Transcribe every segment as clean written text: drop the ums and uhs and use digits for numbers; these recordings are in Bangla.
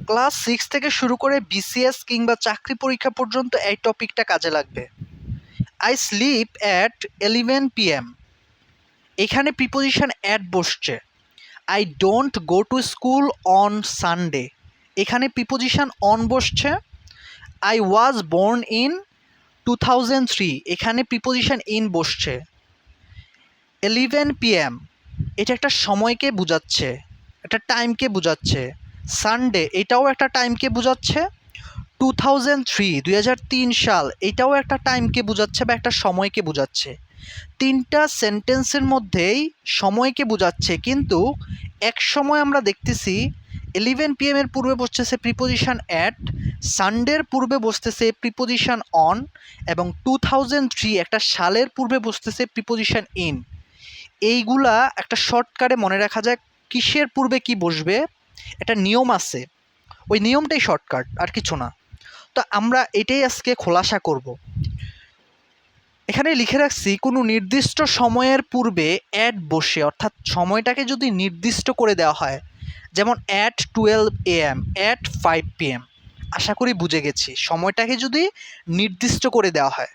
ক্লাস 6 থেকে শুরু করে বিসিএস কিংবা চাকরি পরীক্ষা পর্যন্ত এই টপিকটা কাজে লাগবে। আই স্লিপ অ্যাট 11 PM, এখানে প্রিপোজিশন অ্যাট বসছে। I don't go to school on Sunday, এখানে প্রিপোজিশন অন বসছে। আই ওয়াজ বর্ন ইন 2003, এখানে প্রিপোজিশন ইন বসছে। 11 PM, এটা একটা সময়কে বোঝাচ্ছে, একটা টাইমকে বোঝাচ্ছে। সানডে, এটাও একটা টাইমকে বোঝাচ্ছে। 2003 সাল, এটাও একটা টাইমকে বোঝাচ্ছে বা একটা সময়কে বোঝাচ্ছে। তিনটা সেন্টেন্সের মধ্যেই সময়কে বোঝাচ্ছে, কিন্তু এক সময় আমরা দেখতেছি 11 PM এর পূর্বে বসতেছে প্রিপোজিশন অ্যাট, সানডের পূর্বে বসতেছে প্রিপোজিশন অন, এবং 2003 একটা সালের পূর্বে বসতেছে প্রিপোজিশন ইন। এইগুলা একটা শর্টকাটে মনে রাখা যায় কিসের পূর্বে কি বসবে, একটা নিয়ম আছে, ওই নিয়মটাই শর্টকাট, আর কিছু না। তো আমরা এটাই আজকে খোলাসা করব। এখানে লিখে রাখছি কোনো নির্দিষ্ট সময়ের পূর্বে অ্যাট বসে, অর্থাৎ সময়টাকে যদি নির্দিষ্ট করে দেওয়া হয়, যেমন অ্যাট 12 AM, অ্যাট 5 PM, আশা করি বুঝে গেছি। সময়টাকে যদি নির্দিষ্ট করে দেওয়া হয়,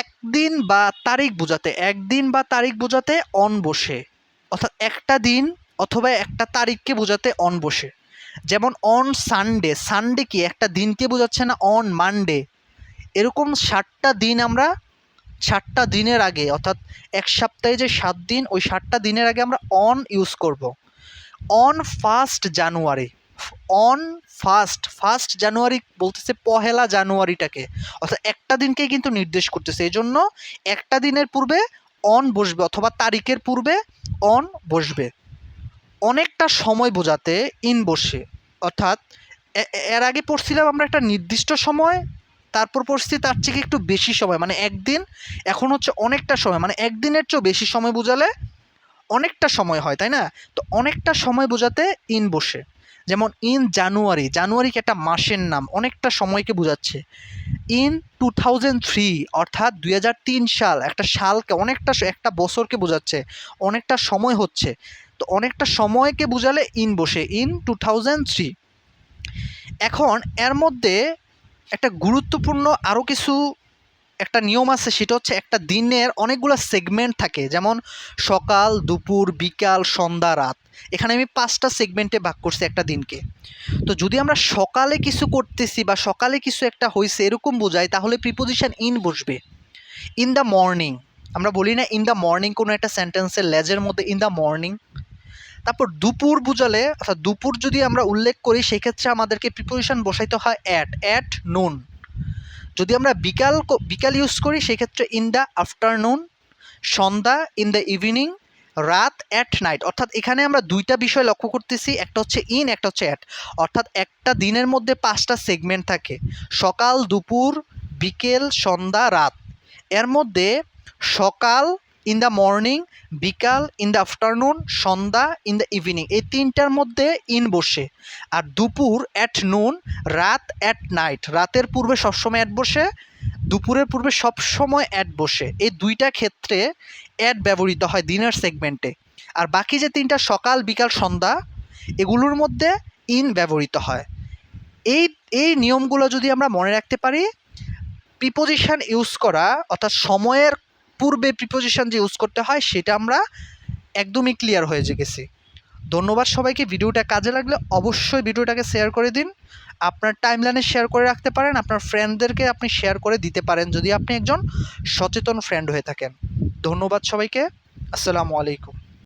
একদিন বা তারিখ বোঝাতে, একদিন বা তারিখ বোঝাতে অন বসে, অর্থাৎ একটা দিন অথবা একটা তারিখকে বোঝাতে অন বসে। যেমন অন সানডে, সানডে কি একটা দিনকে বোঝাচ্ছে না? On Monday. এরকম 7টা দিন, আমরা 7টা দিনের আগে, অর্থাৎ এক সপ্তাহে যে 7 দিন, ওই 7টা দিনের আগে আমরা অন ইউজ করব। On 1 January, on first January বলতেছে পহেলা জানুয়ারিটাকে, অর্থাৎ একটা দিনকে কিন্তু নির্দেশ করতেছে। এই জন্য একটা দিনের পূর্বে অন বসবে অথবা তারিখের পূর্বে অন বসবে। অনেকটা সময় বোঝাতে ইন বসে, অর্থাৎ এর আগে পড়ছিলাম আমরা একটা নির্দিষ্ট সময়, তারপর পড়ছি তার থেকে একটু বেশি সময়, মানে একদিন। এখন হচ্ছে অনেকটা সময়, মানে একদিনের চেয়েও বেশি সময় বোঝালে অনেকটা সময় হয়, তাই না? তো অনেকটা সময় বোঝাতে ইন বসে। যেমন ইন জানুয়ারি, জানুয়ারি কি একটা মাসের নাম, অনেকটা সময়কে বোঝাচ্ছে। ইন 2003, অর্থাৎ 2003 সাল, একটা সালকে, অনেকটা, একটা বছরকে বোঝাচ্ছে, অনেকটা সময় হচ্ছে। তো অনেকটা সময়কে বোঝালে ইন বসে, ইন 2003। এখন এর মধ্যে একটা গুরুত্বপূর্ণ আরও কিছু একটা নিয়ম আছে, সেটা হচ্ছে একটা দিনের অনেকগুলো সেগমেন্ট থাকে, যেমন সকাল, দুপুর, বিকাল, সন্ধ্যা, রাত। এখানে আমি 5টা সেগমেন্টে ভাগ করছি একটা দিনকে। তো যদি আমরা সকালে কিছু করতেছি বা সকালে কিছু একটা হয়েছে এরকম বোঝাই, তাহলে প্রিপোজিশন ইন বসবে। ইন দ্য মর্নিং, আমরা বলি না ইন দ্য মর্নিং কোনো একটা সেন্টেন্সের লেজের মধ্যে ইন দ্য মর্নিং। তারপর দুপুর বোঝালে, অর্থাৎ দুপুর যদি আমরা উল্লেখ করি, সেক্ষেত্রে আমাদেরকে প্রিপোজিশন বসাইতে হয় অ্যাট নুন। যদি আমরা বিকাল ইউজ করি, সেক্ষেত্রে in the afternoon. Sandhya in the evening. রাত অ্যাট নাইট। অর্থাৎ এখানে আমরা দুইটা বিষয় লক্ষ্য করতেছি, একটা হচ্ছে ইন, একটা হচ্ছে অ্যাট। অর্থাৎ একটা দিনের মধ্যে 5টা সেগমেন্ট থাকে, সকাল, দুপুর, বিকেল, সন্ধ্যা, রাত। এর মধ্যে সকাল ইন দ্য মর্নিং, বিকাল in the afternoon, Sandhya in the evening, এই তিনটার মধ্যে ইন বসে। আর দুপুর অ্যাট নুন, রাত অ্যাট নাইট, রাতের পূর্বে সবসময় অ্যাট বসে, দুপুরের পূর্বে সবসময় অ্যাট বসে। এই দুইটা ক্ষেত্রে অ্যাট ব্যবহৃত হয় দিনের সেগমেন্টে। আর বাকি যে তিনটা, সকাল, বিকাল, সন্ধ্যা, এগুলোর মধ্যে ইন ব্যবহৃত হয়। এই এই নিয়মগুলো যদি আমরা মনে রাখতে পারি, প্রিপোজিশন ইউজ করা, অর্থাৎ সময়ের পূর্বে প্রিপোজিশন যে ইউজ করতে হয়, সেটা আমরা একদমই ক্লিয়ার হয়ে গেছি। ধন্যবাদ সবাইকে। ভিডিওটা কাজে লাগলে অবশ্যই ভিডিওটাকে শেয়ার করে দিন। আপনার টাইমলাইনে শেয়ার করে রাখতে পারেন, আপনার ফ্রেন্ডদেরকে আপনি শেয়ার করে দিতে পারেন যদি আপনি একজন সচেতন ফ্রেন্ড হয়ে থাকেন। ধন্যবাদ সবাইকে। আসসালামু আলাইকুম।